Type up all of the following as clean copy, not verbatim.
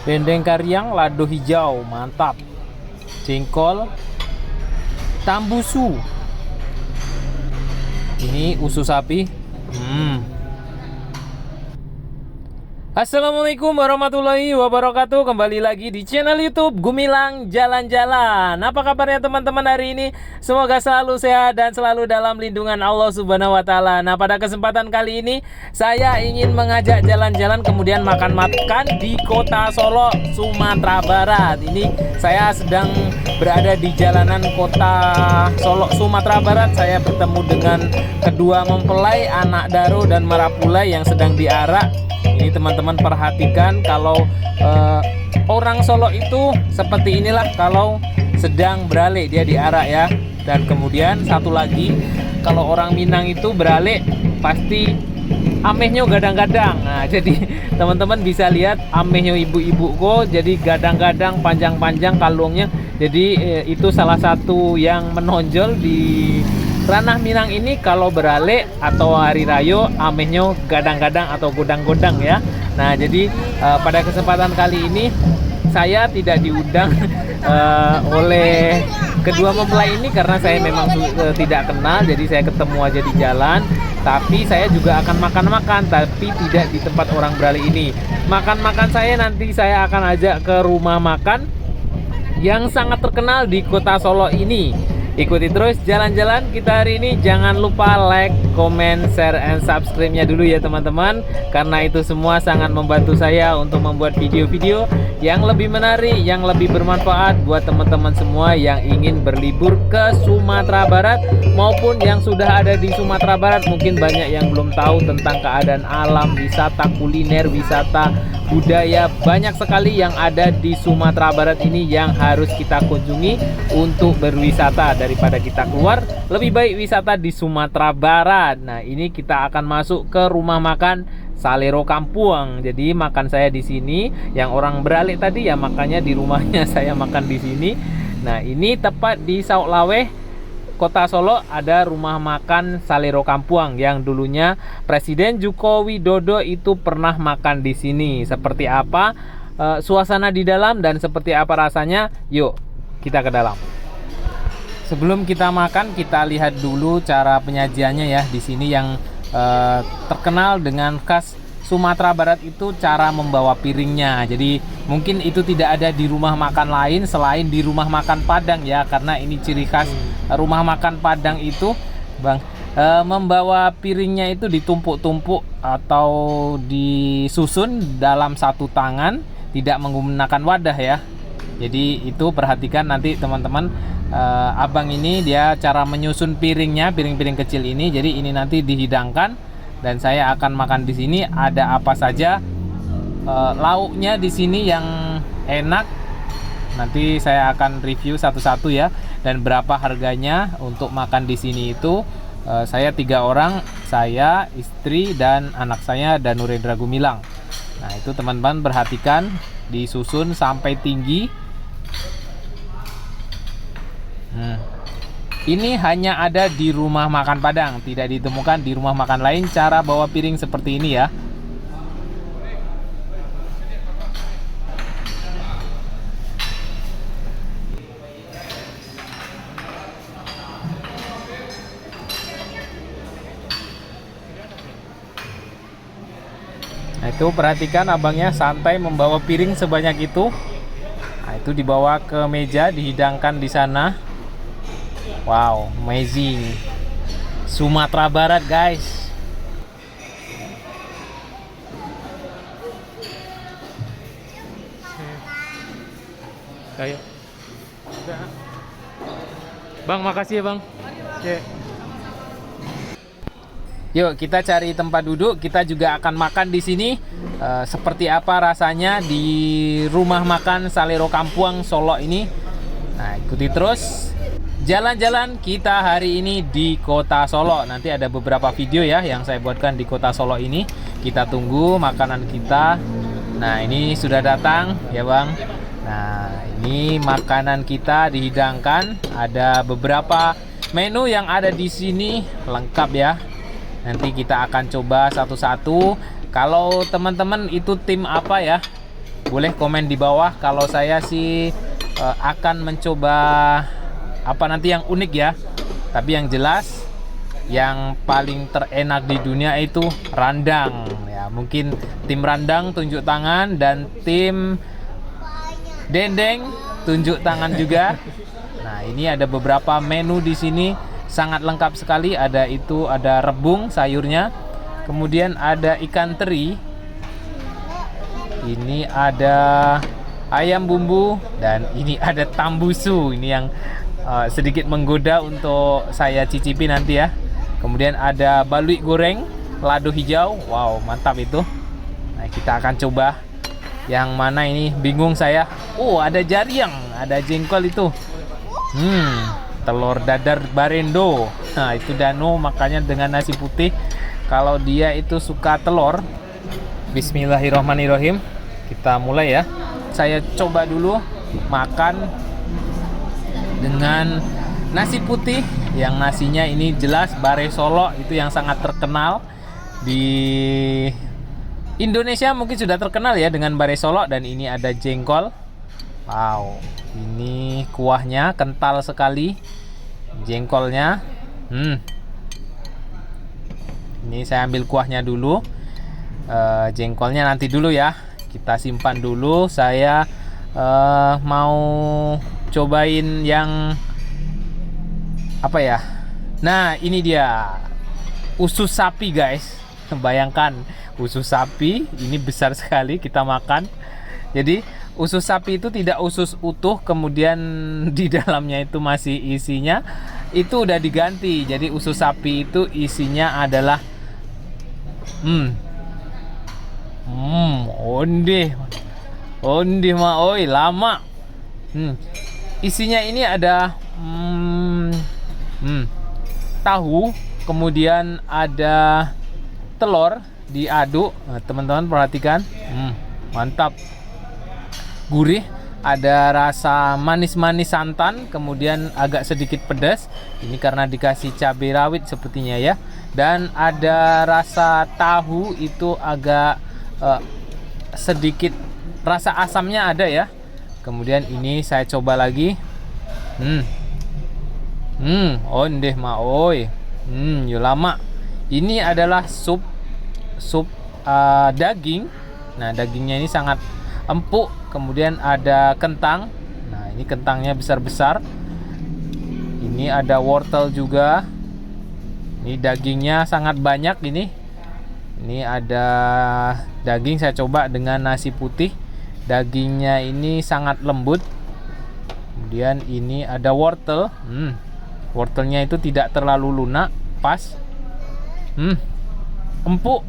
Dendeng kariang, lado hijau, mantap. Jengkol, tambusu. Ini usus sapi. Assalamualaikum warahmatullahi wabarakatuh. Kembali lagi di channel YouTube Gumilang Jalan-Jalan. Apa kabarnya teman-teman hari ini? Semoga selalu sehat dan selalu dalam lindungan Allah Subhanahu wa taala. Nah, pada kesempatan kali ini saya ingin mengajak jalan-jalan kemudian makan-makan di Kota Solo, Sumatera Barat. Ini saya sedang berada di jalanan Kota Solo, Sumatera Barat. Saya bertemu dengan kedua mempelai, anak Daro dan Marapulai yang sedang diarak. Ini teman-teman perhatikan kalau orang Solo itu seperti inilah kalau sedang beralik dia diarak ya. Dan kemudian satu lagi, kalau orang Minang itu beralik pasti amehnya gadang-gadang. Nah, jadi teman-teman bisa lihat amehnya ibu-ibu kok jadi gadang-gadang panjang-panjang kalungnya. Jadi itu salah satu yang menonjol di ranah Minang ini. Kalau beralik atau hari raya amehnya gadang-gadang atau godang-godang ya. Nah, jadi pada kesempatan kali ini saya tidak diundang oleh kedua mempelai ini karena saya memang tidak kenal, jadi saya ketemu aja di jalan. Tapi saya juga akan makan-makan, tapi tidak di tempat orang beralik ini. Makan-makan saya nanti saya akan ajak ke rumah makan yang sangat terkenal di Kota Solo ini. Ikuti terus jalan-jalan kita hari ini. Jangan lupa like, comment, share, and subscribe-nya dulu ya teman-teman, karena itu semua sangat membantu saya untuk membuat video-video yang lebih menarik, yang lebih bermanfaat buat teman-teman semua yang ingin berlibur ke Sumatera Barat maupun yang sudah ada di Sumatera Barat. Mungkin banyak yang belum tahu tentang keadaan alam, wisata kuliner, wisata budaya, banyak sekali yang ada di Sumatera Barat ini yang harus kita kunjungi untuk berwisata. Daripada kita keluar, lebih baik wisata di Sumatera Barat. Nah, ini kita akan masuk ke rumah makan Salero Kampuang. Jadi makan saya di sini, yang orang beralik tadi ya makannya di rumahnya, saya makan di sini. Nah, ini tepat di Sauk Laweh, Kota Solo, ada rumah makan Salero Kampuang yang dulunya Presiden Joko Widodo itu pernah makan di sini. Seperti apa suasana di dalam dan seperti apa rasanya? Yuk, kita ke dalam. Sebelum kita makan, kita lihat dulu cara penyajiannya ya. Di sini yang terkenal dengan khas Sumatera Barat itu cara membawa piringnya. Jadi mungkin itu tidak ada di rumah makan lain selain di rumah makan Padang ya, karena ini ciri khas rumah makan Padang itu, Bang. Membawa piringnya itu ditumpuk-tumpuk atau disusun dalam satu tangan, tidak menggunakan wadah ya. Jadi itu perhatikan nanti teman-teman, abang ini dia cara menyusun piringnya, piring-piring kecil ini. Jadi ini nanti dihidangkan dan saya akan makan di sini. Ada apa saja lauknya di sini yang enak, nanti saya akan review satu-satu ya. Dan berapa harganya untuk makan di sini itu. Saya 3 orang, saya, istri, dan anak saya Danurendra Gumilang. Nah, itu teman-teman perhatikan, disusun sampai tinggi. Ini hanya ada di rumah makan Padang, tidak ditemukan di rumah makan lain cara bawa piring seperti ini ya. Nah, itu perhatikan abangnya santai membawa piring sebanyak itu. Nah, itu dibawa ke meja, dihidangkan di sana. Wow, amazing. Sumatera Barat, guys. Ayo. Bang, makasih ya, Bang. Oke. Yuk, kita cari tempat duduk. Kita juga akan makan di sini. Seperti apa rasanya di rumah makan Salero Kampuang Solo ini. Nah, ikuti terus jalan-jalan kita hari ini di Kota Solo. Nanti ada beberapa video ya yang saya buatkan di Kota Solo ini. Kita tunggu makanan kita. Nah, ini sudah datang ya, Bang. Nah, ini makanan kita dihidangkan. Ada beberapa menu yang ada di sini, lengkap ya. Nanti kita akan coba satu-satu. Kalau teman-teman itu tim apa ya? Boleh komen di bawah. Kalau saya sih akan mencoba apa nanti yang unik ya. Tapi yang jelas yang paling terenak di dunia itu randang ya. Mungkin tim randang tunjuk tangan dan tim dendeng tunjuk tangan juga. Nah, ini ada beberapa menu di sini sangat lengkap sekali. Ada rebung sayurnya. Kemudian ada ikan teri. Ini ada ayam bumbu dan ini ada tambusu. Ini yang sedikit menggoda untuk saya cicipi nanti ya. Kemudian ada baluik goreng, lado hijau. Wow, mantap itu. Nah, kita akan coba yang mana ini, bingung saya. Oh, ada jariang, ada jengkol itu. Telur dadar barendo. Nah, itu Danu makanya dengan nasi putih. Kalau dia itu suka telur. Bismillahirrahmanirrahim. Kita mulai ya. Saya coba dulu makan dengan nasi putih, yang nasinya ini jelas Bare Solo, itu yang sangat terkenal di Indonesia, mungkin sudah terkenal ya dengan Bare Solo. Dan ini ada jengkol. Wow, ini kuahnya kental sekali, jengkolnya. Ini saya ambil kuahnya dulu, jengkolnya nanti dulu ya, kita simpan dulu. Saya mau cobain yang apa ya? Nah, ini dia usus sapi guys. Bayangkan usus sapi ini besar sekali kita makan. Jadi usus sapi itu tidak usus utuh, kemudian di dalamnya itu masih isinya itu udah diganti. Jadi usus sapi itu isinya adalah onde ma oi lama. Isinya ini ada tahu, kemudian ada telur diaduk. Nah, teman-teman perhatikan, mantap, gurih, ada rasa manis-manis santan, kemudian agak sedikit pedas. Ini karena dikasih cabai rawit sepertinya ya. Dan ada rasa tahu itu agak sedikit rasa asamnya ada ya. Kemudian ini saya coba lagi. Onde ma oi. Yo lama. Ini adalah sup daging. Nah, dagingnya ini sangat empuk. Kemudian ada kentang. Nah, ini kentangnya besar-besar. Ini ada wortel juga. Ini dagingnya sangat banyak ini. Ini ada daging, saya coba dengan nasi putih. Dagingnya ini sangat lembut. Kemudian ini ada wortel. Wortelnya itu tidak terlalu lunak, pas. Empuk.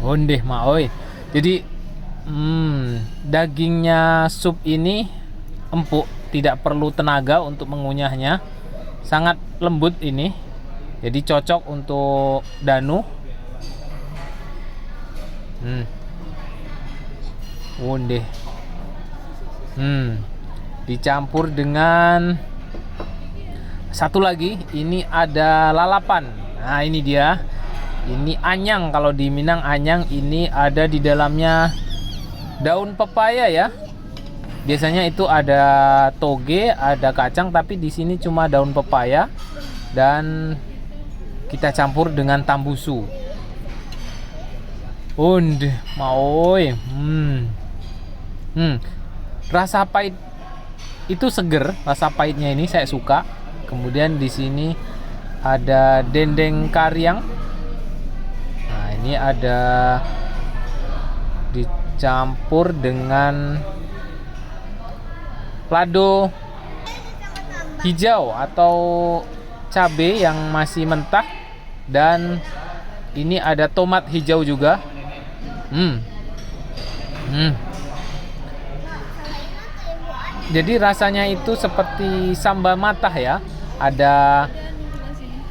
Ondeh ma oi. Jadi dagingnya sup ini empuk, tidak perlu tenaga untuk mengunyahnya. Sangat lembut ini. Jadi cocok untuk Danu. Ondeh. Dicampur dengan satu lagi, ini ada lalapan. Nah, ini dia. Ini anyang, kalau di Minang anyang. Ini ada di dalamnya daun pepaya ya. Biasanya itu ada toge, ada kacang, tapi di sini cuma daun pepaya dan kita campur dengan tambusu. Maoi. Rasa pahit itu seger, rasa pahitnya ini saya suka. Kemudian di sini ada dendeng kariang. Nah, ini ada dicampur dengan lado hijau atau cabai yang masih mentah, dan ini ada tomat hijau juga. Jadi rasanya itu seperti sambal matah ya. Ada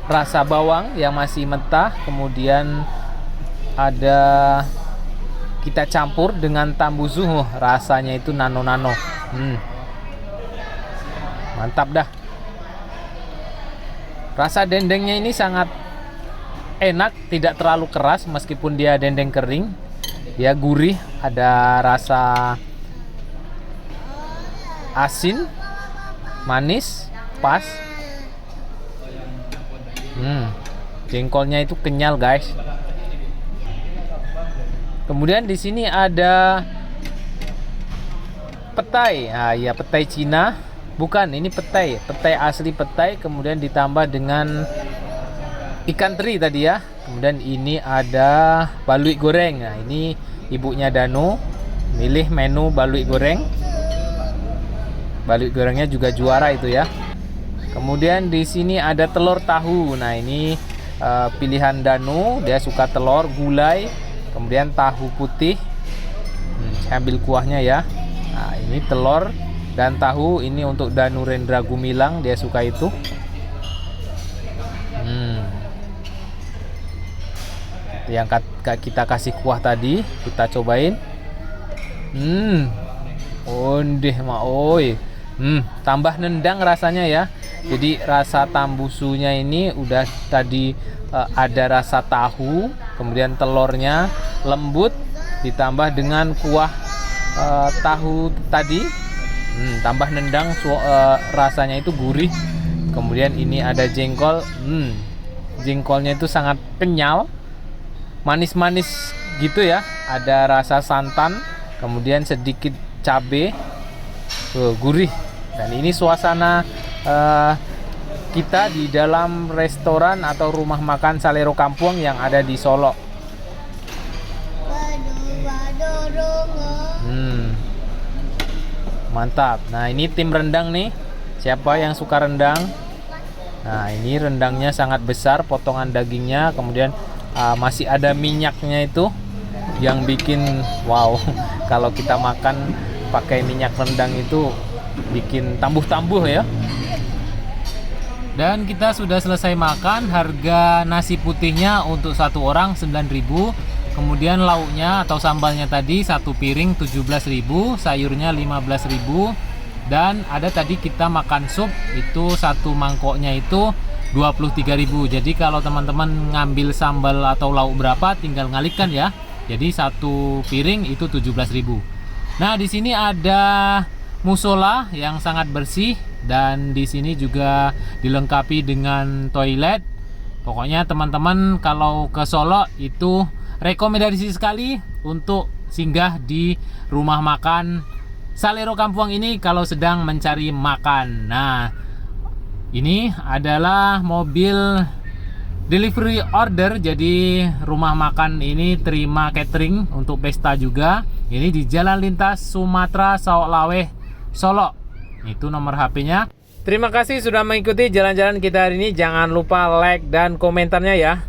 rasa bawang yang masih mentah, kemudian ada kita campur dengan tambusu. Rasanya itu nano-nano. Mantap dah. Rasa dendengnya ini sangat enak, tidak terlalu keras meskipun dia dendeng kering. Dia gurih, ada rasa asin, manis, pas. Jengkolnya itu kenyal, guys. Kemudian di sini ada petai. Ah ya, petai Cina. Bukan, ini petai asli petai, kemudian ditambah dengan ikan teri tadi ya. Kemudian ini ada balui goreng. Nah, ini ibunya Danu milih menu balui goreng. Balui gorengnya juga juara itu ya. Kemudian di sini ada telur tahu. Nah, ini pilihan Danu, dia suka telur, gulai, kemudian tahu putih. Saya ambil kuahnya ya. Nah, ini telur dan tahu, ini untuk Danu Rendra Gumilang, dia suka itu. Yang kita kasih kuah tadi, kita cobain. Ondeh ma oi. Tambah nendang rasanya ya. Jadi rasa tambusunya ini udah tadi ada rasa tahu, kemudian telurnya lembut ditambah dengan kuah tahu tadi. Tambah nendang, rasanya itu gurih. Kemudian ini ada jengkol. Jengkolnya itu sangat kenyal, manis-manis gitu ya. Ada rasa santan, kemudian sedikit cabai, gurih. Dan ini suasana kita di dalam restoran atau rumah makan Salero Kampuang yang ada di Solo. Mantap. Nah, ini tim rendang nih. Siapa yang suka rendang? Nah, ini rendangnya sangat besar, potongan dagingnya, kemudian masih ada minyaknya itu yang bikin wow. Kalau kita makan pakai minyak rendang itu bikin tambuh-tambuh ya. Dan kita sudah selesai makan. Harga nasi putihnya untuk satu orang 9.000. Kemudian lauknya atau sambalnya tadi satu piring 17.000, sayurnya 15.000. Dan ada tadi kita makan sup, itu satu mangkoknya itu 23.000. Jadi kalau teman-teman ngambil sambal atau lauk berapa tinggal ngalihkan ya. Jadi satu piring itu 17.000. Nah, di sini ada musola yang sangat bersih dan di sini juga dilengkapi dengan toilet. Pokoknya teman-teman kalau ke Solo itu rekomendasi sekali untuk singgah di rumah makan Salero Kampuang ini kalau sedang mencari makan. Nah, ini adalah mobil delivery order, jadi rumah makan ini terima catering untuk pesta juga. Ini di Jalan Lintas Sumatera Saoklaweh Solo. Itu nomor HP-nya. Terima kasih sudah mengikuti jalan-jalan kita hari ini. Jangan lupa like dan komentarnya ya.